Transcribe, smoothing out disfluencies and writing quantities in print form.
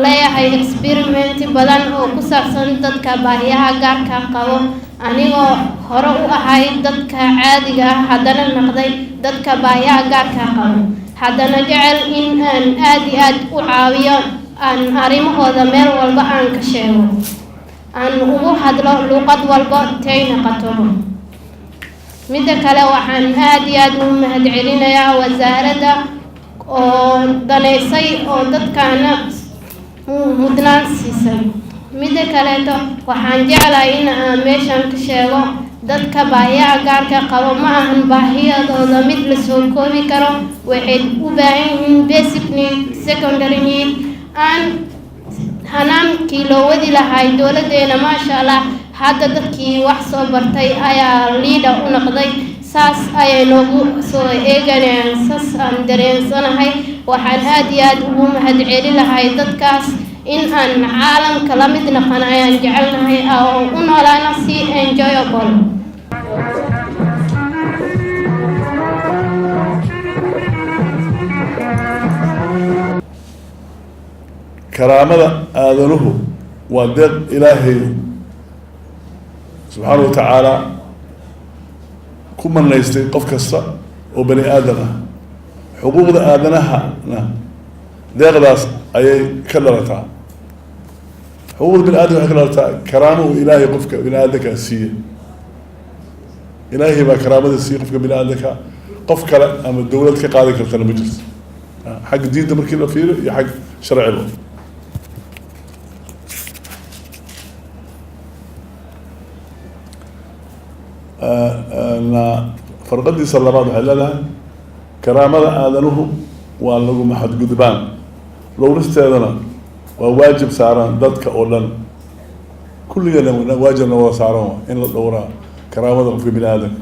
leeyahay experiment badan oo ku saabsan dadka baahiyaha gaarka qabo anigoo hore u ahay dadka caadiga ah haddana noqday dadka baahiyaha gaarka qabo haddana jecel in aan aad iyo aad u caawiyo aan arrimahooda meel walba aan ka sheego aan ugu hadlo luqad walba tay noqoto midda kale waxaan aad iyo aad u mahadcelinayaa wasaaradda oo daneysay oo dadkaana mudnaan siisay midda kaleeto waxaan jeclahay in aan meeshan ka sheego dadka baahiyaha gaarka qabo ma ahan baahiyadooda mid la soo koobi karo waxay u baahan yihiin basic need secondary need aan hanaankii loo wadi lahay dowladeena maasha allah hadda dadkii wax soo bartay ayaa liida u noqday saas ayay noogu soo eeganayaan saas aan dareensanahay waxaan aad iyo aad ugu mahadcelin lahay dadkaas in aan caalamka la mid noqon ayaan jecelnahay oo u noolaana si enjoyable karaamada aadanuhu waa deeq ilaahay subxaanahu wa tacaala ku manaystay qof kasta oo bani aadan ah xuquuqda aadanahana deeqdaas ayay ka dhalataa xuquuqda bani aadam waxay ka dhalataa karaamo uu ilaahay qofka bani aadanka siiyey ilaahay baa karaamada siiyey qofka bani aadanka qof kale ama dowlad ka qaadi kartana ma jirto xagga diinta markii la fiiriyo iyo xag sharciba farqadiisa labaad waxay leedahay karaamada aadanuhu waa laguma xadgudbaan dhowristeedana waa waajib saaran dadka oo dhan kulligeena waajibna wada saaran in la dhowraa karaamada qofka bini aadamka